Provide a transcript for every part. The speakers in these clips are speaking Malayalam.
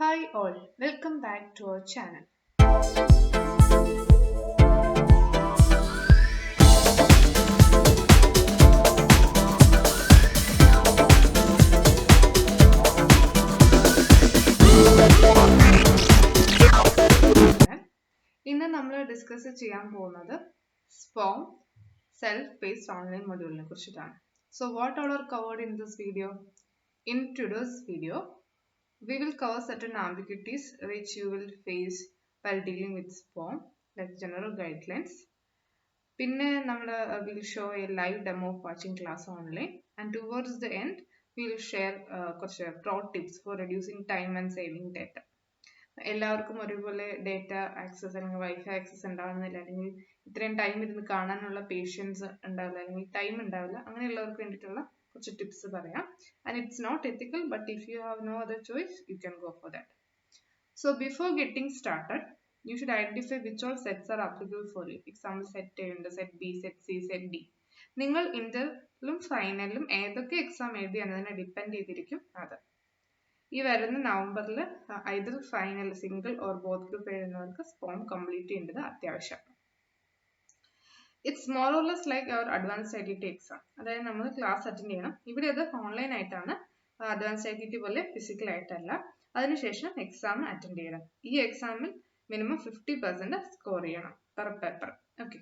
Hi all, welcome back to our channel. ഇന്ന് നമ്മൾ ഡിസ്കസ് ചെയ്യാൻ പോകുന്നത് SPOM self-paced online module കുറിച്ചിട്ടാണ്. So what all are covered in this video? In today's video, we will cover certain ambiguities which you will face while dealing with SPOM, like general guidelines. Pinne will show a live demo of watching class online, and towards the end we will share pro tips for reducing time and saving data. എല്ലാവർക്കും ഒരുപോലെ ഡേറ്റ ആക്സസ് അല്ലെങ്കിൽ വൈഫൈ ആക്സസ് ഉണ്ടാവുന്നില്ല, അല്ലെങ്കിൽ ഇത്രയും ടൈം ഇരുന്ന് കാണാനുള്ള പേഷ്യൻസ് ഉണ്ടാവില്ല, അല്ലെങ്കിൽ ടൈം ഉണ്ടാവില്ല. അങ്ങനെയുള്ളവർക്ക് വേണ്ടിയിട്ടുള്ള കുറച്ച് ടിപ്സ് പറയാം. And it's not ethical, but if you have no other choice you can go for that. So before getting started, you should identify which all sets are applicable for you. Example, set A ഉണ്ട്, set B, set C, set D. നിങ്ങൾ ഇന്റർലും ഫൈനലും ഏതൊക്കെ എക്സാം എഴുതി എന്നതിനെ ഡിപ്പെൻഡ് ചെയ്തിരിക്കും അത്. ഈ വരുന്ന നവംബറിൽ either final single or both group എഴുതുന്നവർക്ക് SPOM കംപ്ലീറ്റ് ചെയ്യേണ്ടത് അത്യാവശ്യമാണ്. It's more or less like our advanced ITT exam. അതായത് നമ്മൾ ക്ലാസ് അറ്റൻഡ് ചെയ്യണം. ഇവിടെ അത് ഓൺലൈൻ ആയിട്ടാണ്, അഡ്വാൻസ്ഡ് ITT പോലെ ഫിസിക്കൽ ആയിട്ടല്ല. അതിനുശേഷം എക്സാം അറ്റൻഡ് ചെയ്യണം. ഈ എക്സാമിൽ minimum 50% score ചെയ്യണം per paper. Okay,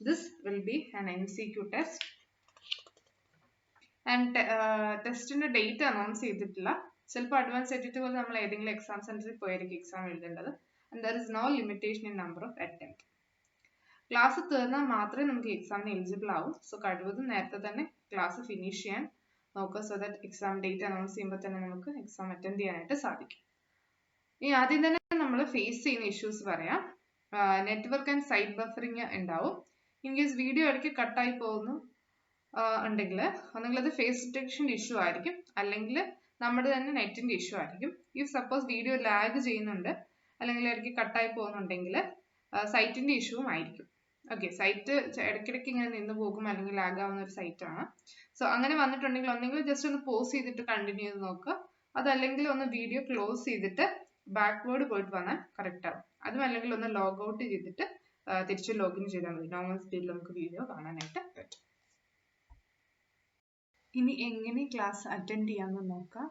this will be an MCQ test, and ടെസ്റ്റിന്റെ ഡേറ്റ് അനൗൺസ് ചെയ്തിട്ടില്ല. ചിലപ്പോൾ അഡ്വാൻസ് ITT പോലെ നമ്മൾ ഏതെങ്കിലും എക്സാം സെന്ററിൽ പോയിരിക്കും എക്സാം എഴുതേണ്ടത്. and there is no limitation in number of attempt. Class തീർന്നാൽ മാത്രമേ നമുക്ക് എക്സാമിന് എലിജിബിൾ ആവും. സോ കഴിവതും നേരത്തെ തന്നെ ക്ലാസ് ഫിനിഷ് ചെയ്യാൻ നോക്കുക, so that exam date announce ചെയ്യുമ്പോൾ തന്നെ നമുക്ക് എക്സാം അറ്റൻഡ് ചെയ്യാനായിട്ട് സാധിക്കും. ഇനി ആദ്യം തന്നെ നമ്മൾ ഫേസ് ചെയ്യുന്ന ഇഷ്യൂസ് പറയാം. നെറ്റ്വർക്ക് ആൻഡ് സൈറ്റ് ബഫറിങ് ഉണ്ടാവും. ഇൻ കേസ് വീഡിയോ ഇടയ്ക്ക് കട്ടായി പോകുന്നു ഉണ്ടെങ്കിൽ ഒന്നെങ്കിൽ അത് ഫേസ് ഡിറ്റക്ഷൻ്റെ ഇഷ്യൂ ആയിരിക്കും, അല്ലെങ്കിൽ നമ്മുടെ തന്നെ നെറ്റിന്റെ ഇഷ്യൂ ആയിരിക്കും. ഇഫ് സപ്പോസ് വീഡിയോ ലാഗ് ചെയ്യുന്നുണ്ട് അല്ലെങ്കിൽ ഇടയ്ക്ക് കട്ടായി പോകുന്നുണ്ടെങ്കിൽ സൈറ്റിന്റെ ഇഷ്യൂവും ആയിരിക്കും. ഓക്കെ, സൈറ്റ് ഇടയ്ക്കിടയ്ക്ക് ഇങ്ങനെ നിന്ന് പോകും അല്ലെങ്കിൽ ലാഗ് ആവുന്ന ഒരു സൈറ്റ് ആണ്. സോ അങ്ങനെ വന്നിട്ടുണ്ടെങ്കിൽ ഒന്നെങ്കിൽ ജസ്റ്റ് ഒന്ന് പോസ് ചെയ്തിട്ട് കണ്ടിന്യൂ ചെയ്ത് നോക്കുക, അതല്ലെങ്കിൽ ഒന്ന് വീഡിയോ ക്ലോസ് ചെയ്തിട്ട് ബാക്ക്വേർഡ് പോയിട്ട് വന്നാൽ കറക്റ്റ് ആവും. അതും അല്ലെങ്കിൽ ഒന്ന് ലോഗ് ഔട്ട് ചെയ്തിട്ട് തിരിച്ച് ലോഗിൻ ചെയ്താൽ മതി. നോർമൽ സ്പീഡിൽ നമുക്ക് വീഡിയോ കാണാനായിട്ട് പറ്റും. ഇനി എങ്ങനെ ക്ലാസ് അറ്റൻഡ് ചെയ്യാമെന്ന് നോക്കാം.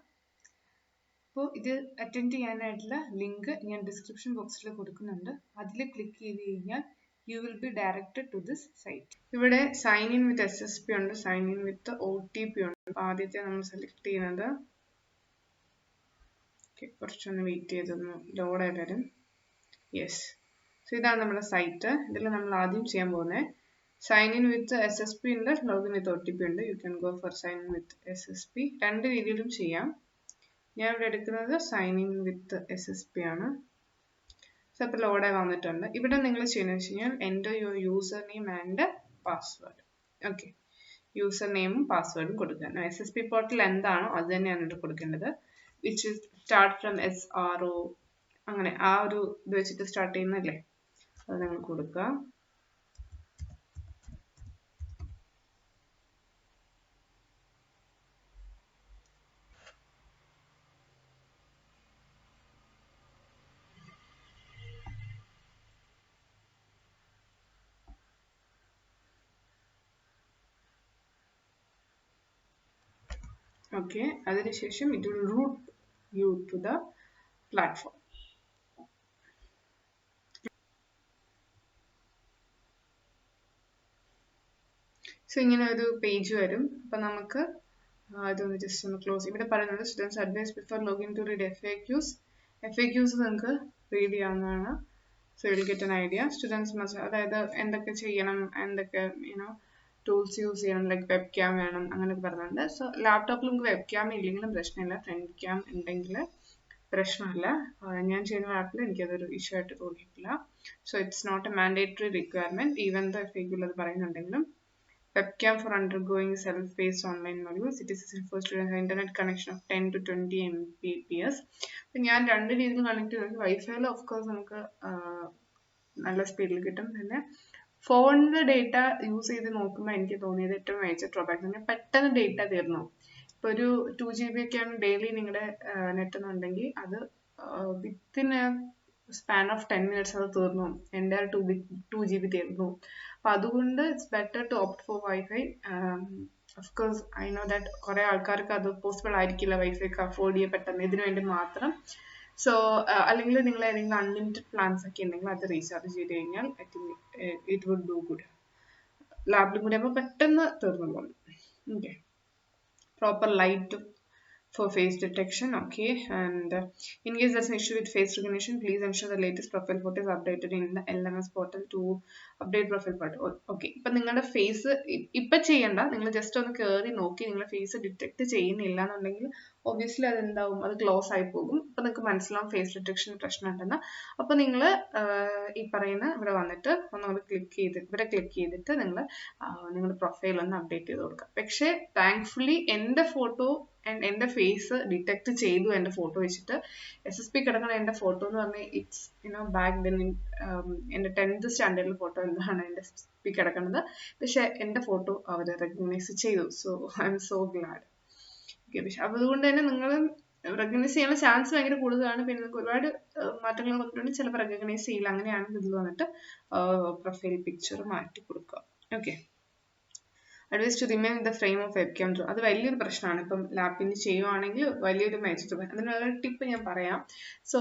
അപ്പോൾ ഇത് അറ്റൻഡ് ചെയ്യാനായിട്ടുള്ള ലിങ്ക് ഞാൻ ഡിസ്ക്രിപ്ഷൻ ബോക്സിൽ കൊടുക്കുന്നുണ്ട്. അതിൽ ക്ലിക്ക് ചെയ്ത് കഴിഞ്ഞാൽ you will be directed to this site. ഇവിടെ സൈൻ ഇൻ വിത്ത് SSP ഉണ്ട്, സൈൻ ഇൻ വിത്ത് OTP ഉണ്ട്. ആദ്യത്തെ നമ്മൾ സെലക്ട് ചെയ്യുന്നത്, കുറച്ചൊന്ന് വെയിറ്റ് ചെയ്തൊന്ന് ലോഡായി വരും. യെസ്, സോ ഇതാണ് നമ്മുടെ സൈറ്റ്. ഇതിൽ നമ്മൾ ആദ്യം ചെയ്യാൻ പോകുന്നത് സൈൻ ഇൻ വിത്ത് SSP ഉണ്ട്, ലോഗിൻ വിത്ത് OTP ഉണ്ട്. You can go for sign in with SSP. രണ്ട് രീതിയിലും ചെയ്യാം. ഞാൻ ഇവിടെ എടുക്കുന്നത് സൈൻ ഇൻ വിത്ത് SSP ആണ്. സോ ഇപ്പോൾ ലോഡായി വന്നിട്ടുണ്ട്. ഇവിടെ നിങ്ങൾ ചെയ്യുന്നത് വെച്ച് കഴിഞ്ഞാൽ enter your username and password. Okay, user നെയിമും പാസ്വേഡും കൊടുക്കുക. SSP പോർട്ടൽ എന്താണോ അത് തന്നെയാണ് ഇവിടെ കൊടുക്കേണ്ടത്. വിച്ച് സ്റ്റാർട്ട് ഫ്രം SRO, അങ്ങനെ ആ ഒരു ഇത് വെച്ചിട്ട് സ്റ്റാർട്ട് ചെയ്യുന്നല്ലേ, അത് നിങ്ങൾ കൊടുക്കുക. ഓക്കെ, അതിനുശേഷം it will route you to the platform. So ഇങ്ങനെ ഒരു പേജ് വരും. അപ്പം നമുക്ക് ഇതൊന്ന് ജസ്റ്റ് ഒന്ന് ക്ലോസ്. ഇവിടെ പറയുന്നത് students advise before login to read FAQs. FAQs നിങ്ങൾക്ക് റീഡ് ചെയ്യാവുന്നതാണ്. So will get an idea. Students must, അതായത് എന്തൊക്കെ ചെയ്യണം, എന്തൊക്കെ ടൂൾസ് യൂസ് ചെയ്യണം, ലൈക്ക് വെബ് ക്യാം വേണം, അങ്ങനെയൊക്കെ പറയുന്നുണ്ട്. സോ ലാപ്ടോപ്പിൽ നമുക്ക് വെബ് ക്യാം ഇല്ലെങ്കിലും പ്രശ്നമില്ല, ഫ്രണ്ട് ക്യാം ഉണ്ടെങ്കിൽ പ്രശ്നമില്ല. ഞാൻ ചെയ്യുന്ന ആപ്പിൽ എനിക്കതൊരു ഇഷ്യൂ ആയിട്ട് തോന്നിയിട്ടില്ല. So it's not a mandatory requirement, even though FAQ അത് പറയുന്നുണ്ടെങ്കിലും. Webcam for undergoing self-paced online modules. It is essential for students with internet connection of 10 to 20 Mbps. ഞാൻ രണ്ട് രീതിയിൽ കണക്ട് ചെയ്തു. വൈഫൈയിൽ ഓഫ് കോഴ്സ് നമുക്ക് നല്ല സ്പീഡിൽ കിട്ടും. പിന്നെ ഫോണിന്റെ ഡേറ്റ യൂസ് ചെയ്ത് നോക്കുമ്പോൾ എനിക്ക് തോന്നിയത് ഏറ്റവും മേജർ ഡ്രോബാക്ക് തന്നെ പെട്ടെന്ന് ഡേറ്റ തീർന്നു. ഇപ്പോൾ ഒരു 2 GB ഒക്കെയാണ് ഡെയിലി നിങ്ങളുടെ നെറ്റ് എന്നുണ്ടെങ്കിൽ അത് within A span of 10 minutes അത് തീർന്നു. എൻ്റെ 2 GB തീർന്നു. അപ്പൊ അതുകൊണ്ട് it's better to opt for wifi. Of course I know that കുറെ ആൾക്കാർക്ക് അത് പോസിബിൾ ആയിരിക്കില്ല വൈഫൈ ഒക്കെ അഫോർഡ് ചെയ്യാൻ പെട്ടെന്ന് ഇതിനു വേണ്ടി മാത്രം. സോ അല്ലെങ്കിൽ നിങ്ങൾ ഏതെങ്കിലും അൺലിമിറ്റഡ് പ്ലാൻസ് ഒക്കെ ഉണ്ടെങ്കിൽ അത് റീചാർജ് ചെയ്ത് കഴിഞ്ഞാൽ I think it would do good. ലാബിലും കൂടി ആകുമ്പോൾ പെട്ടെന്ന് തീർന്നു പോകും. Okay, proper light for face detection. Okay, and in case there's an issue with face recognition, please ensure the latest profile photo is updated in the LMS portal to update profile photo. Okay, ഇപ്പൊ നിങ്ങളുടെ ഫേസ് ഇപ്പൊ ചെയ്യണ്ട, നിങ്ങൾ ജസ്റ്റ് ഒന്ന് കയറി നോക്കി നിങ്ങളുടെ ഫേസ് ഡിറ്റക്ട് ചെയ്യുന്നില്ല എന്നുണ്ടെങ്കിൽ ഒബ്വിയസ്ലി അത് എന്താവും, അത് ക്ലോസ് ആയി പോകും. അപ്പൊ നിങ്ങൾക്ക് മനസ്സിലാവും ഫേസ് ഡിറ്റക്ഷൻ പ്രശ്നം ഉണ്ടെന്ന്. അപ്പൊ നിങ്ങൾ ഈ പറയുന്ന ഇവിടെ വന്നിട്ട് ഒന്നുകൂടി ഇവിടെ ക്ലിക്ക് ചെയ്തിട്ട് നിങ്ങൾ നിങ്ങളുടെ പ്രൊഫൈൽ ഒന്ന് അപ്ഡേറ്റ് ചെയ്ത് കൊടുക്കുക. പക്ഷേ താങ്ക്ഫുള്ളി എൻ്റെ ഫോട്ടോ ആൻഡ് എൻ്റെ ഫേസ് ഡിറ്റക്ട് ചെയ്തു. എൻ്റെ ഫോട്ടോ വെച്ചിട്ട് SSP കിടക്കുന്ന എൻ്റെ ഫോട്ടോ എന്ന് പറഞ്ഞാൽ ഇറ്റ്സ് ബാക്ക് ദെൻ എൻ്റെ 10th സ്റ്റാൻഡേർഡിൽ ഫോട്ടോ എന്താണ് എൻ്റെ SSP കിടക്കുന്നത്. പക്ഷെ എൻ്റെ ഫോട്ടോ അവർ റെക്കഗ്നൈസ് ചെയ്തു. So I M so GLAAD. Okay, പക്ഷെ അതുകൊണ്ട് തന്നെ നിങ്ങൾ റെക്കഗ്നൈസ് ചെയ്യാനുള്ള ചാൻസ് ഭയങ്കര കൂടുതലാണ്. പിന്നെ നിങ്ങൾക്ക് ഒരുപാട് മാറ്റങ്ങൾ വന്നിട്ടുണ്ട്. ചിലപ്പോൾ റെക്കഗ്നൈസ് ചെയ്യില്ല. അങ്ങനെയാണെങ്കിൽ ഇതിൽ വന്നിട്ട് പ്രൊഫൈൽ പിക്ചർ മാറ്റി കൊടുക്കുക. Okay, advise to remain the frame of webcam. അത് വലിയൊരു പ്രശ്നമാണ്. ഇപ്പം ലാപ്പിന് ചെയ്യുവാണെങ്കിൽ വലിയൊരു മെച്ചം. അതിനുള്ള ടിപ്പ് ഞാൻ പറയാം. സോ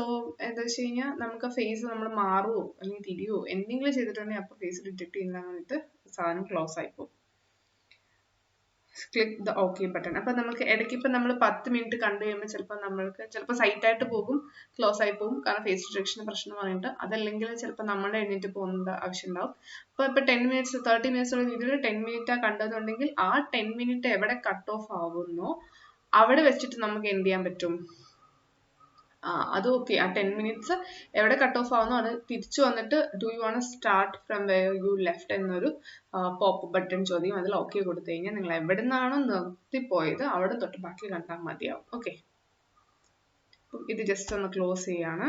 എന്താ വെച്ച് കഴിഞ്ഞാൽ നമുക്ക് ഫേസ് നമ്മൾ മാറുമോ അല്ലെങ്കിൽ തിരിയോ എന്തെങ്കിലും ചെയ്തിട്ടുണ്ടെങ്കിൽ അപ്പോൾ ഫേസ് ഡിറ്റക്ട് ചെയ്യുന്ന വേണ്ടിയിട്ട് സാധനം ക്ലോസ് ആയിപ്പോകും. Click the okay button. അപ്പൊ നമുക്ക് ഇടയ്ക്ക് ഇപ്പൊ നമ്മൾ 10 മിനിറ്റ് കണ്ടു കഴിയുമ്പോൾ ചിലപ്പോൾ സൈറ്റ് ആയിട്ട് പോകും, ക്ലോസ് ആയി പോകും. കാരണം ഫേസ് ഡിറ്റക്ഷൻ പ്രശ്നം പറഞ്ഞിട്ട്. അതല്ലെങ്കിൽ ചിലപ്പോൾ നമ്മുടെ എഴുന്നേറ്റ് പോകുന്ന ആവശ്യം ഉണ്ടാവും. അപ്പൊ 10 മിനിറ്റ്സ് 30 മിനിറ്റ്സ് ഉള്ള വീഡിയോയിൽ 10 മിനിറ്റ് കണ്ടതുണ്ടെങ്കിൽ ആ 10 മിനിറ്റ് എവിടെ കട്ട് ഓഫ് ആകുന്നോ അവിടെ വെച്ചിട്ട് നമുക്ക് എന്ത് ചെയ്യാൻ പറ്റും, അത് ഓക്കെ. ആ 10 മിനിറ്റ്സ് എവിടെ കട്ട് ഓഫ് ആവുന്നോ അത് തിരിച്ചു വന്നിട്ട് do you want start from where U left എന്നൊരു പോപ്പ് ബട്ടൺ ചോദ്യം. അതിൽ ഓക്കെ കൊടുത്തു കഴിഞ്ഞാൽ നിങ്ങൾ എവിടെ നിന്നാണോ നിർത്തിപ്പോയത് അവിടെ തൊട്ട് ബാക്കി കണ്ടാൽ മതിയാവും. ഓക്കെ, ഇത് ജസ്റ്റ് ഒന്ന് ക്ലോസ് ചെയ്യാണ്.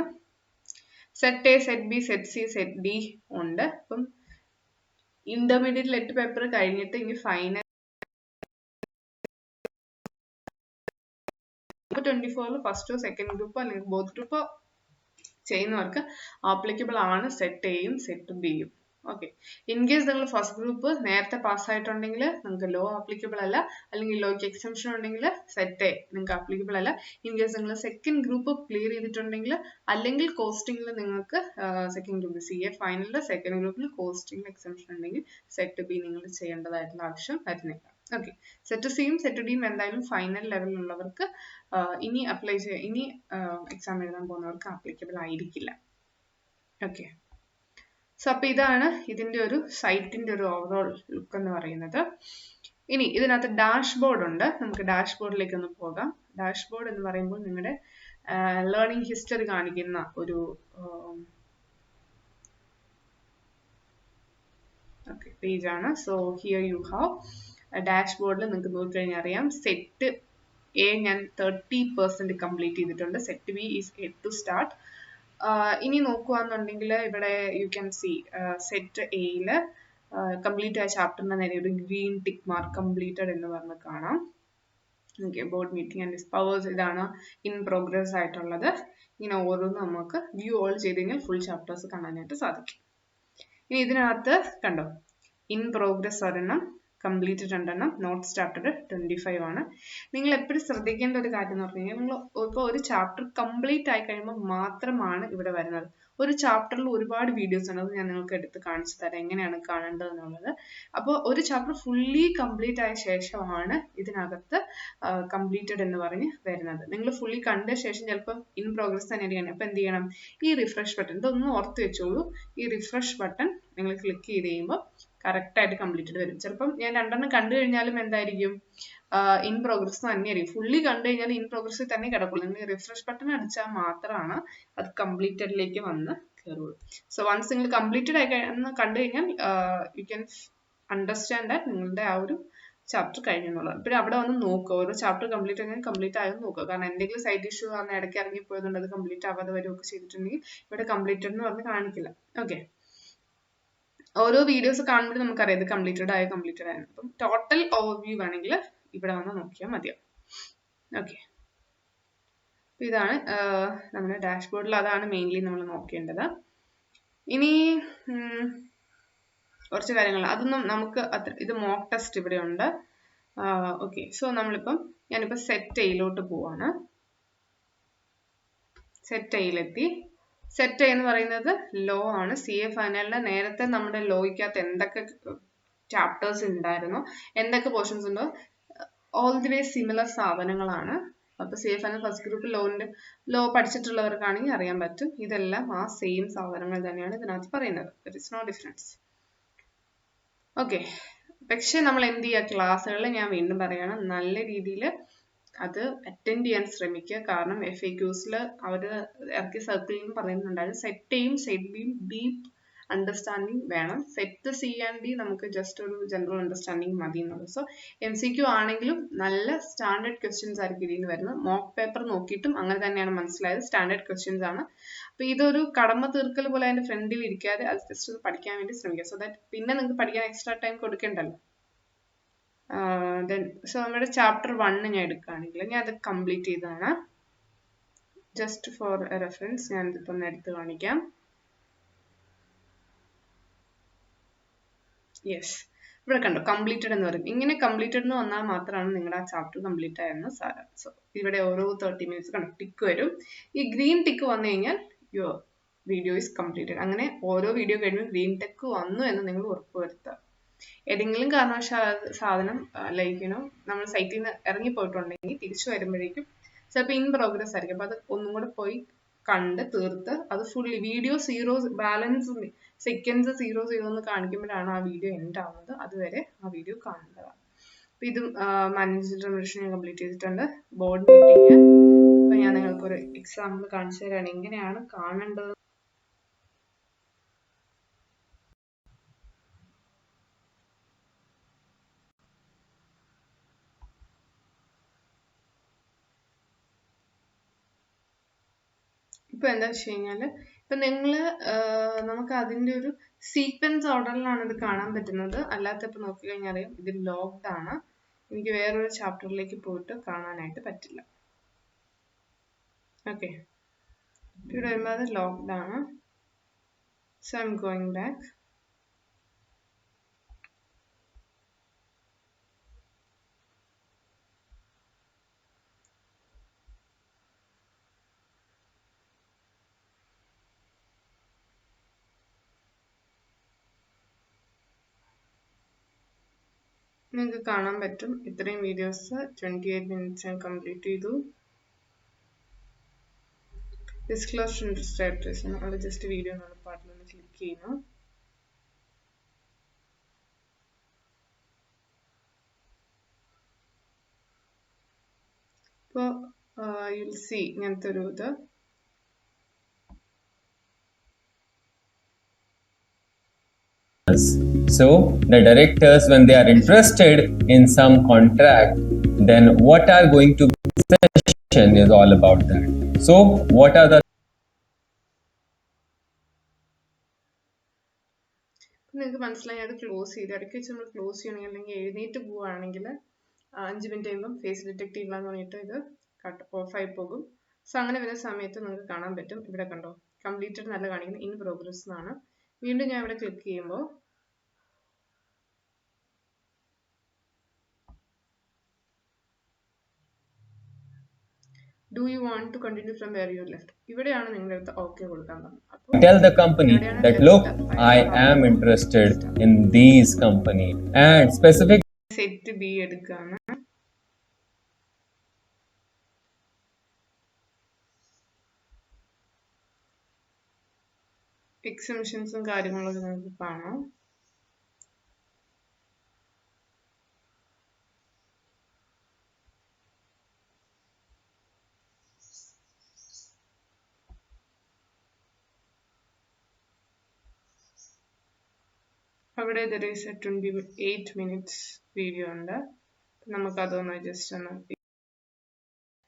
Set A, set B, set C, set D ഉണ്ട്. അപ്പം ഇന്റർമീഡിയറ്റ് ലെറ്റ് പേപ്പർ കഴിഞ്ഞിട്ട് ഇനി ഫൈനൽ 24 ഫസ്റ്റോ സെക്കൻഡ് ഗ്രൂപ്പോ അല്ലെങ്കിൽ ബോത്ത് ഗ്രൂപ്പോ ചെയ്യുന്നവർക്ക് ആപ്ലിക്കബിൾ ആണ് സെറ്റ് എയും സെറ്റ് ബിയും. ഓക്കെ, ഇൻ കേസ് നിങ്ങൾ ഫസ്റ്റ് ഗ്രൂപ്പ് നേരത്തെ പാസ്സായിട്ടുണ്ടെങ്കിൽ നിങ്ങൾക്ക് ലോ ആപ്ലിക്കബിൾ അല്ല, അല്ലെങ്കിൽ ലോയ്ക്ക് എക്സംഷൻ ഉണ്ടെങ്കിൽ സെറ്റ് എ നിങ്ങൾക്ക് ആപ്ലിക്കബിൾ അല്ല. ഇൻ കേസ് നിങ്ങൾ സെക്കൻഡ് ഗ്രൂപ്പ് ക്ലിയർ ചെയ്തിട്ടുണ്ടെങ്കിൽ അല്ലെങ്കിൽ കോസ്റ്റിംഗിൽ നിങ്ങൾക്ക് സെക്കൻഡ് ഗ്രൂപ്പ് CA ഫൈനലിൽ സെക്കൻഡ് ഗ്രൂപ്പിൽ കോസ്റ്റിംഗിൽ എക്സംഷൻ ഉണ്ടെങ്കിൽ സെറ്റ് ബി നിങ്ങൾ ചെയ്യേണ്ടതായിട്ടുള്ള ആവശ്യം വരുന്നില്ല. ഓക്കെ, സെറ്റ് സിയും സെറ്റ് ഡിയും എന്തായാലും ഫൈനൽ ലെവലിലുള്ളവർക്ക് ഇനി എക്സാം എഴുതാൻ പോകുന്നവർക്ക് ആപ്ലിക്കബിൾ ആയിരിക്കില്ല. ഓക്കെ, സോ അപ്പൊ ഇതാണ് ഇതിന്റെ ഒരു സൈറ്റിന്റെ ഒരു ഓവറോൾ ലുക്ക് എന്ന് പറയുന്നത്. ഇനി ഇതിനകത്ത് ഡാഷ്ബോർഡ് ഉണ്ട്. നമുക്ക് ഡാഷ്ബോർഡിലേക്ക് ഒന്ന് പോകാം. ഡാഷ്ബോർഡ് എന്ന് പറയുമ്പോൾ നിങ്ങളുടെ ലേണിംഗ് ഹിസ്റ്ററി കാണിക്കുന്ന ഒരു പേജ് ആണ്. സോ ഹിയർ യു ഹാവ് ഡാഷ്ബോർഡിൽ നിങ്ങൾക്ക് നോക്കിക്കഴിഞ്ഞാൽ അറിയാം. സെറ്റ് എ ഞാൻ 30% കംപ്ലീറ്റ് ചെയ്തിട്ടുണ്ട്. Set B is yet to start. ഇനി നോക്കുകയാണെന്നുണ്ടെങ്കിൽ ഇവിടെ യു ക്യാൻ സി സെറ്റ് എയില് കംപ്ലീറ്റ് ആയ ചാപ്റ്ററിന്റെ നേരെ ഒരു ഗ്രീൻ ടിക്ക് മാർക്ക് കംപ്ലീറ്റഡ് എന്ന് പറഞ്ഞ് കാണാം. Okay, board meeting and powers ഇതാണ് ഇൻ പ്രോഗ്രസ് ആയിട്ടുള്ളത്. ഇങ്ങനെ ഓരോന്നും നമുക്ക് വ്യൂ ഓൾ ചെയ്ത് കഴിഞ്ഞാൽ ഫുൾ ചാപ്റ്റേഴ്സ് കാണാനായിട്ട് സാധിക്കും. ഇനി ഇതിനകത്ത് കണ്ടോ, ഇൻ പ്രോഗ്രസ് ഒരെണ്ണം, കംപ്ലീറ്റഡ് രണ്ടെണ്ണം, നോട്ട് സ്റ്റാർട്ടഡ് 25 ആണ്. നിങ്ങൾ എപ്പോഴും ശ്രദ്ധിക്കേണ്ട ഒരു കാര്യം എന്ന് പറഞ്ഞു കഴിഞ്ഞാൽ നിങ്ങൾ ഇപ്പോൾ ഒരു ചാപ്റ്റർ കംപ്ലീറ്റ് ആയി കഴിയുമ്പോൾ മാത്രമാണ് ഇവിടെ വരുന്നത്. ഒരു ചാപ്റ്ററിൽ ഒരുപാട് വീഡിയോസ് ഉണ്ട്, അത് ഞാൻ നിങ്ങൾക്ക് എടുത്ത് കാണിച്ചു തരാം എങ്ങനെയാണ് കാണേണ്ടത് എന്നുള്ളത്. അപ്പോൾ ഒരു ചാപ്റ്റർ ഫുള്ളി കംപ്ലീറ്റ് ആയ ശേഷമാണ് ഇതിനകത്ത് കംപ്ലീറ്റഡ് എന്ന് പറഞ്ഞ് വരുന്നത്. നിങ്ങൾ ഫുള്ളി കണ്ട ശേഷം ചിലപ്പോൾ ഇൻ പ്രോഗ്രസ് തന്നെയാണ്. അപ്പോൾ എന്ത് ചെയ്യണം, ഈ റിഫ്രഷ് ബട്ടൺ ഇതൊന്നും ഓർത്ത് വെച്ചോളൂ. ഈ റിഫ്രഷ് ബട്ടൺ നിങ്ങൾ ക്ലിക്ക് ചെയ്ത് കഴിയുമ്പോൾ കറക്റ്റ് ആയിട്ട് കംപ്ലീറ്റഡ് വരും. ചിലപ്പം ഞാൻ രണ്ടെണ്ണം കണ്ടു കഴിഞ്ഞാലും എന്തായിരിക്കും, ഇൻ പ്രോഗ്രസ് തന്നെയായിരിക്കും. ഫുള്ളി കണ്ടു കഴിഞ്ഞാൽ ഇൻ പ്രോഗ്രസ് തന്നെ കിടക്കുള്ളൂ. നിങ്ങൾ റിഫ്രഷ് ബട്ടൺ അടിച്ചാൽ മാത്രമാണ് അത് കംപ്ലീറ്റഡിലേക്ക് വന്ന് കയറുള്ളൂ. സോ വൺസ് നിങ്ങൾ കംപ്ലീറ്റഡ് ആയി കണ്ടു കഴിഞ്ഞാൽ യു ക്യാൻ അണ്ടർസ്റ്റാൻഡ് ദാറ്റ് നിങ്ങളുടെ ആ ഒരു ചാപ്റ്റർ കഴിഞ്ഞെന്നുള്ളത്. പിന്നെ അവിടെ വന്ന് നോക്കുക, ഓരോ ചാപ്റ്റർ കംപ്ലീറ്റ് ആയെന്ന് നോക്കുക. കാരണം എന്തെങ്കിലും സൈഡ് ഇഷ്യൂ ആണ് ഇടയ്ക്ക് ഇറങ്ങിപ്പോയതുകൊണ്ട് അത് കംപ്ലീറ്റ് ആവാതെ വരികയൊക്കെ ചെയ്തിട്ടുണ്ടെങ്കിൽ ഇവിടെ കംപ്ലീറ്റഡ് എന്ന് പറഞ്ഞ് കാണിക്കില്ല. ഓക്കെ, ഓരോ വീഡിയോസ് കാണുമ്പോൾ നമുക്കറിയാം ഇത് കംപ്ലീറ്റഡ് ആയി. അപ്പം ടോട്ടൽ ഓവർവ്യൂ വേണമെങ്കിൽ ഇവിടെ വന്ന് നോക്കിയാൽ മതിയാവും. ഓക്കെ, അപ്പോൾ ഇതാണ് നമ്മുടെ ഡാഷ്ബോർഡിൽ അതാണ് മെയിൻലി നമ്മൾ നോക്കേണ്ടത്. ഇനി കുറച്ച് കാര്യങ്ങൾ അതൊന്നും നമുക്ക് ഇത് മോക്ക് ടെസ്റ്റ് ഇവിടെ ഉണ്ട്. ഓക്കെ, സോ ഞാനിപ്പോൾ സെറ്റ് എയിലോട്ട് പോവാണ്. സെറ്റ് എയിലെത്തി. സെറ്റ് എന്ന് പറയുന്നത് ലോ ആണ്. CA ഫൈനലിന് നേരത്തെ നമ്മുടെ ലോയ്ക്കകത്ത് എന്തൊക്കെ ചാപ്റ്റേഴ്സ് ഉണ്ടായിരുന്നു, എന്തൊക്കെ പോർഷൻസ് ഉണ്ടോ, ഓൾ ദി വേ സിമിലർ സാധനങ്ങളാണ്. അപ്പോൾ CA final first group law പഠിച്ചിട്ടുള്ളവർക്കാണെങ്കിൽ അറിയാൻ പറ്റും, ഇതെല്ലാം ആ സെയിം സാധനങ്ങൾ തന്നെയാണ് ഇതിനകത്ത് പറയുന്നത്. There is no difference. Okay, പക്ഷെ നമ്മൾ എന്ത് ചെയ്യുക, ക്ലാസ്സുകളിൽ ഞാൻ വീണ്ടും പറയണം, നല്ല രീതിയിൽ അത് അറ്റൻഡ് ചെയ്യാൻ ശ്രമിക്കുക. കാരണം FAQs അവർ ഇറക്കിയ സർക്കിളിൽ പറയുന്നുണ്ടായിരുന്നു സെറ്റ് എയും സെറ്റ് ബിയും ഡീപ്പ് അണ്ടർസ്റ്റാൻഡിങ് വേണം. സെറ്റ് C ആൻഡ് D നമുക്ക് ജസ്റ്റ് ഒരു ജനറൽ അണ്ടർസ്റ്റാൻഡിങ് മതി എന്നുള്ളത്. സോ MCQ ആണെങ്കിലും നല്ല സ്റ്റാൻഡേർഡ് ക്വസ്റ്റ്യൻസ് ആയിരിക്കും ഇതിൽ നിന്ന് വരുന്നത്. മോക്ക് പേപ്പർ നോക്കിയിട്ടും അങ്ങനെ തന്നെയാണ് മനസ്സിലായത്, സ്റ്റാൻഡേർഡ് ക്വസ്റ്റ്യൻസ് ആണ്. അപ്പോൾ ഇതൊരു കടമ തീർക്കൽ പോലെ അതിന്റെ ഫ്രണ്ടിൽ ഇരിക്കാതെ അത് ജസ്റ്റ് ഒന്ന് പഠിക്കാൻ വേണ്ടി ശ്രമിക്കുക. സോ ദാറ്റ് പിന്നെ നിങ്ങൾക്ക് പഠിക്കാൻ എക്സ്ട്രാ ടൈം കൊടുക്കേണ്ടല്ലോ. സോ നമ്മുടെ ചാപ്റ്റർ 1 ഞാൻ എടുക്കുകയാണെങ്കിൽ ഞാൻ അത് കംപ്ലീറ്റ് ചെയ്തതാണ്. ജസ്റ്റ് ഫോർ റെഫറൻസ് ഞാൻ ഇതിപ്പോൾ ഒന്ന് എടുത്ത് കാണിക്കാം. യെസ്, ഇവിടെ കണ്ടോ കംപ്ലീറ്റഡ് എന്ന് പറയും. ഇങ്ങനെ കംപ്ലീറ്റഡ് എന്ന് വന്നാൽ മാത്രമാണ് നിങ്ങളുടെ ആ ചാപ്റ്റർ കംപ്ലീറ്റ് ആയെന്ന് സാരം. സോ ഇവിടെ ഓരോ 30 minutes കണ്ടോ ടിക്ക് വരും. ഈ ഗ്രീൻ ടിക്ക് വന്നു കഴിഞ്ഞാൽ യുവർ വീഡിയോ ഈസ് കംപ്ലീറ്റഡ്. അങ്ങനെ ഓരോ വീഡിയോ കഴിയുമ്പോൾ ഗ്രീൻ ടിക്ക് വന്നു എന്ന് നിങ്ങൾ ഉറപ്പുവരുത്തുക. ഏതെങ്കിലും കാരണവശാൽ സാധനം നമ്മൾ സൈറ്റിൽ നിന്ന് ഇറങ്ങിപ്പോയിട്ടുണ്ടെങ്കിൽ തിരിച്ചു വരുമ്പോഴേക്കും ചിലപ്പോൾ ഇൻ പ്രോഗ്രസ് ആയിരിക്കും. അപ്പോൾ അത് ഒന്നും കൂടെ പോയി കണ്ട് തീർത്ത് അത് ഫുള്ളി വീഡിയോ ബാലൻസ് സെക്കൻഡ്സ് 00 എന്ന് കാണിക്കുമ്പോഴാണ് ആ വീഡിയോ എൻഡ് ആവുന്നത്. അതുവരെ ആ വീഡിയോ കാണേണ്ടതാണ്. അപ്പോൾ ഇത് മാനേജ്മെന്റ് റെവല്യൂഷൻ ഞാൻ കംപ്ലീറ്റ് ചെയ്തിട്ടുണ്ട്. ബോർഡ് മീറ്റിംഗ് അപ്പോൾ ഞാൻ നിങ്ങൾക്കൊരു എക്സാമ്പിൾ കാണിച്ചു തരാണ് എങ്ങനെയാണ് കാണേണ്ടത്. ഇപ്പൊ എന്താ വെച്ച് കഴിഞ്ഞാല് ഇപ്പൊ നമുക്ക് അതിന്റെ ഒരു സീക്വൻസ് ഓർഡറിലാണ് ഇത് കാണാൻ പറ്റുന്നത്. അല്ലാത്ത ഇപ്പൊ നോക്കിക്കഴിഞ്ഞാൽ അറിയാം ഇത് ലോക്ക്ഡ് ആണ്. എനിക്ക് വേറൊരു ചാപ്റ്ററിലേക്ക് പോയിട്ട് കാണാനായിട്ട് പറ്റില്ല. ഓക്കെ, ഇവിടെ വരുമ്പോൾ അത് ലോക്ക്ഡ് ആണ്. So I am going back. നിങ്ങൾക്ക് കാണാൻ പറ്റും ഇത്രയും വീഡിയോസ് 28 minutes ഞാൻ കംപ്ലീറ്റ് ചെയ്തു. ഡിസ്ക്ലോസ് സ്റ്റാറ്റസ് അവിടെ ജസ്റ്റ് വീഡിയോ എന്നുള്ള പാർട്ടിലൊന്ന് ക്ലിക്ക് ചെയ്യുന്നു. ഇപ്പോൾ യു വിൽ സീ ഇങ്ങനത്തെ ഒരു ഇത്. So the directors, when they are interested in some contract, then what are going to be session is all about that. So what are the നിങ്ങൾക്ക് മനസ്സിലായി അത് ക്ലോസ് ചെയ്ത് ഇടയ്ക്ക് വെച്ച് നമ്മൾ ക്ലോസ് ചെയ്യണമെങ്കിൽ അല്ലെങ്കിൽ എഴുന്നേറ്റ് പോവുകയാണെങ്കിൽ 5 minute കഴിയുമ്പോൾ ഫേസ് ഡിറ്റക്ട് ചെയ്യില്ലെന്ന് പറഞ്ഞിട്ട് ഇത് ഓഫായി പോകും. സോ അങ്ങനെ വരുന്ന സമയത്ത് നിങ്ങൾക്ക് കാണാൻ പറ്റും ഇവിടെ കണ്ടോ കംപ്ലീറ്റഡ് നല്ല കാണിക്കുന്നത് ഇൻ പ്രോഗ്രസ് എന്നാണ്. വീണ്ടും ഞാൻ ഇവിടെ ക്ലിക്ക് ചെയ്യുമ്പോൾ do you want to continue from where you left? ഇവിടെയാണ് നിങ്ങളുടെ അടുത്ത് ഓക്കെ കൊടുക്കാൻ പറഞ്ഞത്. tell the company that look, I am interested in these company and specific set B എടുക്കാണ്. എക്സംഷൻസും കാര്യങ്ങളൊക്കെ നമുക്ക് കാണാം. അവിടെ there is a 28 minutes video ഉണ്ട്. നമുക്ക് അതൊന്ന് ജസ്റ്റ് ഒന്ന്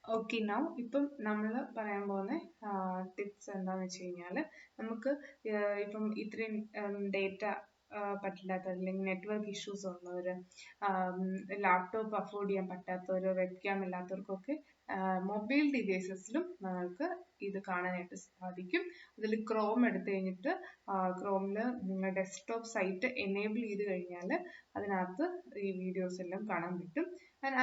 ഓക്കെ. നൗ ഇപ്പം നമ്മൾ പറയാൻ പോകുന്ന ടിപ്സ് എന്താണെന്ന് വെച്ച് കഴിഞ്ഞാൽ നമുക്ക് ഇപ്പം ഇത്രയും ഡേറ്റ പറ്റില്ലാത്ത അല്ലെങ്കിൽ നെറ്റ്വർക്ക് ഇഷ്യൂസ് ഉള്ളവർ, ലാപ്ടോപ്പ് അഫോർഡ് ചെയ്യാൻ പറ്റാത്തവർ, വെബ് ക്യാം ഇല്ലാത്തവർക്കൊക്കെ മൊബൈൽ ഡിവൈസസിലും നിങ്ങൾക്ക് ഇത് കാണാനായിട്ട് സാധിക്കും. അതിൽ ക്രോം എടുത്തു കഴിഞ്ഞിട്ട് ക്രോമിൽ നിങ്ങൾ ഡെസ്ക്ടോപ്പ് സൈറ്റ് എനേബിൾ ചെയ്ത് കഴിഞ്ഞാൽ അതിനകത്ത് ഈ വീഡിയോസ് എല്ലാം കാണാൻ പറ്റും.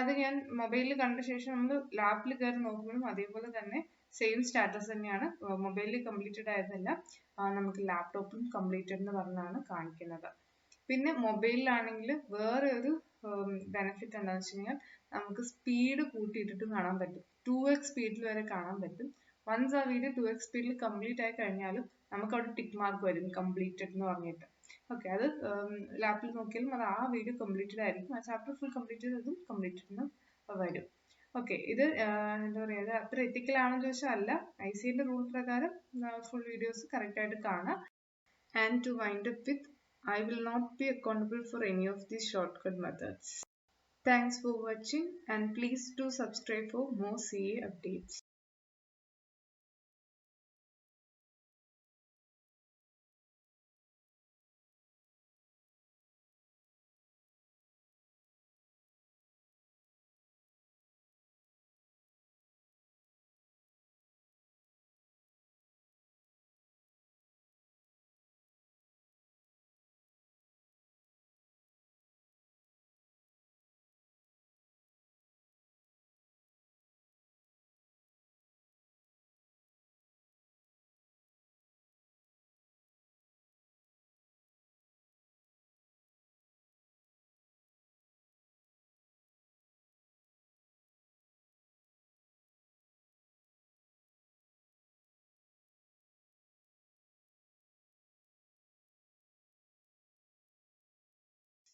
അത് ഞാൻ മൊബൈലിൽ കണ്ട ശേഷം നമ്മൾ ലാപ്പിൽ കയറി നോക്കുമ്പോഴും അതേപോലെ തന്നെ സെയിം സ്റ്റാറ്റസ് തന്നെയാണ്. മൊബൈലിൽ കംപ്ലീറ്റഡ് ആയതല്ല, നമുക്ക് ലാപ്ടോപ്പിലും കംപ്ലീറ്റഡ് എന്ന് പറഞ്ഞാണ് കാണിക്കുന്നത്. പിന്നെ മൊബൈലിലാണെങ്കിൽ വേറെ ഒരു ബെനിഫിറ്റ് എന്താണെന്ന് വെച്ച് കഴിഞ്ഞാൽ നമുക്ക് സ്പീഡ് കൂട്ടിയിട്ടിട്ട് കാണാൻ പറ്റും. 2x സ്പീഡിൽ വരെ കാണാൻ പറ്റും. വൺസ് ആ വീഡിയോ 2x സ്പീഡിൽ കംപ്ലീറ്റ് ആയി കഴിഞ്ഞാലും നമുക്ക് അവിടെ ടിക്ക് മാർക്ക് വരും കംപ്ലീറ്റഡ് എന്ന് പറഞ്ഞിട്ട്. ഓക്കെ, അത് ലാപ്പിൽ നോക്കിയാലും അത് ആ വീഡിയോ കംപ്ലീറ്റഡ് ആയിരിക്കും. ആ ചാപ്റ്റർ ഫുൾ കംപ്ലീറ്റ് ചെയ്തതും കംപ്ലീറ്റഡ് എന്ന് വരും. ഓക്കെ, ഇത് എന്താ പറയുക, അത്ര എത്തിക്കൽ ആണെന്ന് ചോദിച്ചാൽ അല്ല. ICAIന്റെ റൂൾ പ്രകാരം ഫുൾ വീഡിയോസ് കറക്റ്റ് ആയിട്ട് കാണാം. And to wind up with, I will not be accountable for any of these shortcut methods. Thanks for watching and please do subscribe for more CA updates.